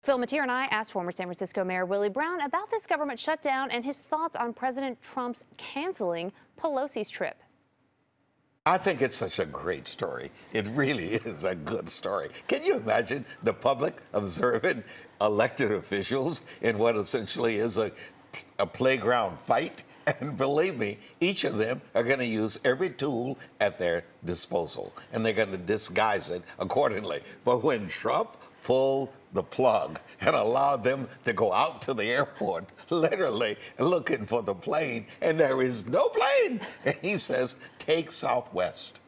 Phil Matier and I asked former San Francisco Mayor Willie Brown about this government shutdown and his thoughts on President Trump's canceling Pelosi's trip. I think it's such a great story. It really is a good story. Can you imagine the public observing elected officials in what essentially is a playground fight? And believe me, each of them are going to use every tool at their disposal, and they're going to disguise it accordingly. But when Trump pulled the plug and allowed them to go out to the airport, literally looking for the plane, and there is no plane, and he says, take Southwest.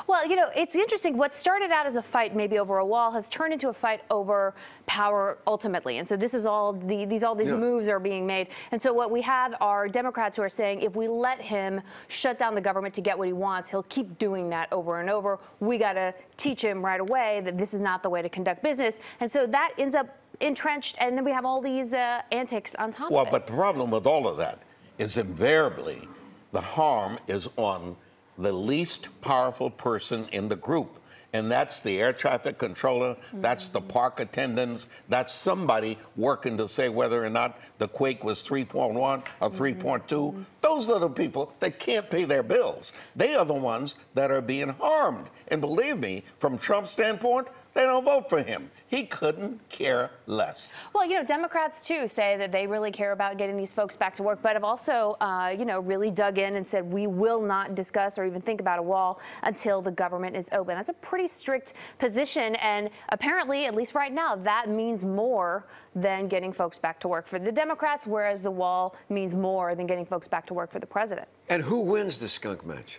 Well, you know, it's interesting. What started out as a fight maybe over a wall has turned into a fight over power ultimately. And so this is all these moves are being made. And so what we have are Democrats who are saying if we let him shut down the government to get what he wants, he'll keep doing that over and over. We got to teach him right away that this is not the way to conduct business. And so that ends up entrenched. And then we have all these antics on top of it. Well, but the problem with all of that is invariably the harm is on the least powerful person in the group. And that's the air traffic controller, that's the park attendants, that's somebody working to say whether or not the quake was 3.1 or 3.2. Those are the people that can't pay their bills. They are the ones that are being harmed. And believe me, from Trump's standpoint, they don't vote for him. He couldn't care less. Well, you know, Democrats, too, say that they really care about getting these folks back to work, but have also, you know, really dug in and said we will not discuss or even think about a wall until the government is open. That's a pretty strict position, and apparently, at least right now, that means more than getting folks back to work for the Democrats, whereas the wall means more than getting folks back to work for the president. And who wins the skunk match?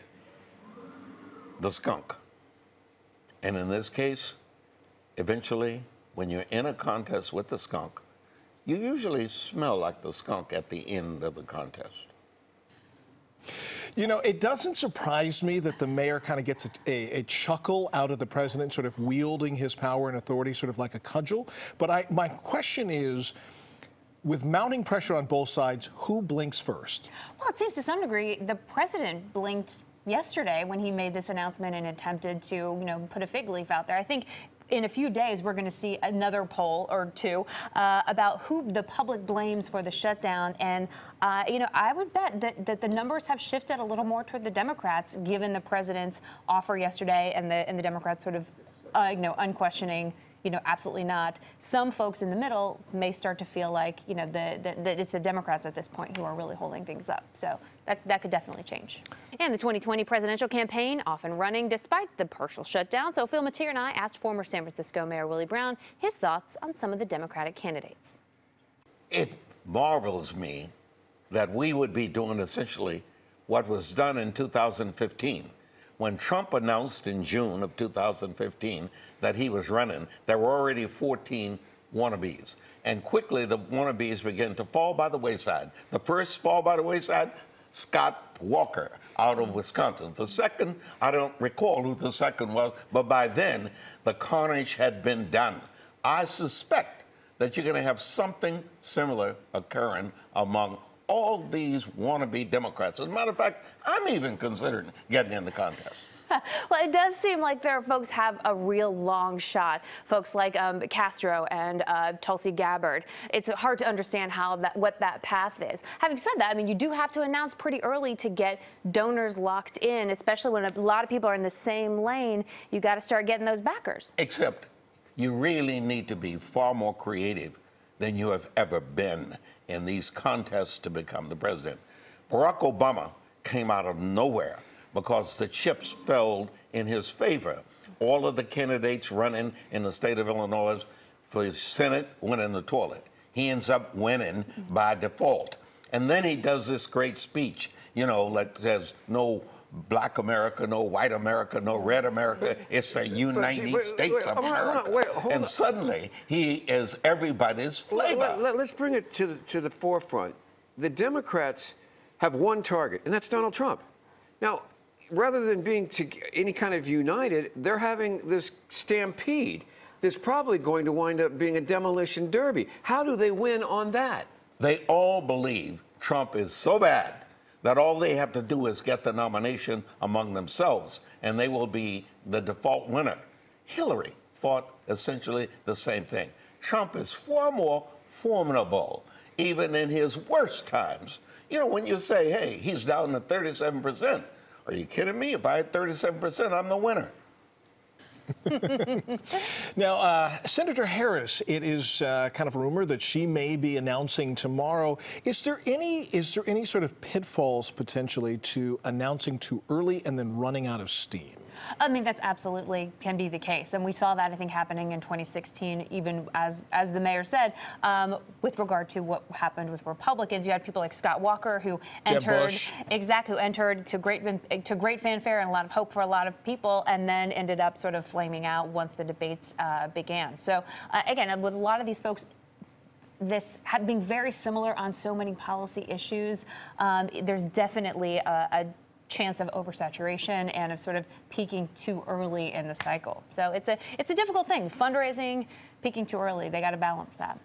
The skunk. And in this case, eventually, when you're in a contest with the skunk, you usually smell like the skunk at the end of the contest. You know, it doesn't surprise me that the mayor kind of gets a chuckle out of the president sort of wielding his power and authority sort of like a cudgel. But my question is, with mounting pressure on both sides, who blinks first? Well, it seems to some degree the president blinked yesterday when he made this announcement and attempted to, you know, put a fig leaf out there. I think in a few days, we're going to see another poll or two about who the public blames for the shutdown. And, you know, I would bet that the numbers have shifted a little more toward the Democrats, given the president's offer yesterday and the Democrats sort of, you know, unquestioning, you know, absolutely not. Some folks in the middle may start to feel like, you know, that it's the Democrats at this point who are really holding things up. So that could definitely change. And the 2020 presidential campaign off and running despite the partial shutdown. So Phil Matier and I asked former San Francisco Mayor Willie Brown his thoughts on some of the Democratic candidates. It marvels me that we would be doing essentially what was done in 2015. When Trump announced in June of 2015 that he was running, there were already 14 wannabes. And quickly, the wannabes began to fall by the wayside. The first fall by the wayside, Scott Walker out of Wisconsin. The second, I don't recall who the second was, but by then, the carnage had been done. I suspect that you're going to have something similar occurring among all these wannabe Democrats. As a matter of fact, I'm even considering getting in the contest. Well, it does seem like there are folks have a real long shot. Folks like Castro and Tulsi Gabbard. It's hard to understand what that path is. Having said that, I mean, you do have to announce pretty early to get donors locked in, especially when a lot of people are in the same lane. You got to start getting those backers. Except you really need to be far more creative than you have ever been in these contests to become the president. Barack Obama came out of nowhere because the chips fell in his favor. All of the candidates running in the state of Illinois for the Senate went in the toilet. He ends up winning by default. And then he does this great speech, you know, like there's no Black America, no white America, no red America. It's the United States of America. And suddenly, he is everybody's flavor. Let's bring it to the forefront. The Democrats have one target, and that's Donald Trump. Now, rather than being any kind of united, they're having this stampede. There's probably going to wind up being a demolition derby. How do they win on that? They all believe Trump is so bad that all they have to do is get the nomination among themselves, and they will be the default winner. Hillary, thought essentially the same thing. Trump is far more formidable, even in his worst times. You know, when you say, hey, he's down to 37%, are you kidding me? If I had 37%, I'm the winner. Now, Senator Harris, it is kind of rumored that she may be announcing tomorrow. Is there any sort of pitfalls potentially to announcing too early and then running out of steam? I mean, that's absolutely can be the case. And we saw that, I think, happening in 2016, even as the mayor said, with regard to what happened with Republicans. You had people like Scott Walker who entered, exactly, who entered to great fanfare and a lot of hope for a lot of people, and then ended up sort of flaming out once the debates began. So, again, with a lot of these folks, this being very similar on so many policy issues, there's definitely a chance of oversaturation and of sort of peaking too early in the cycle. So it's a difficult thing. Fundraising, peaking too early, they got to balance that.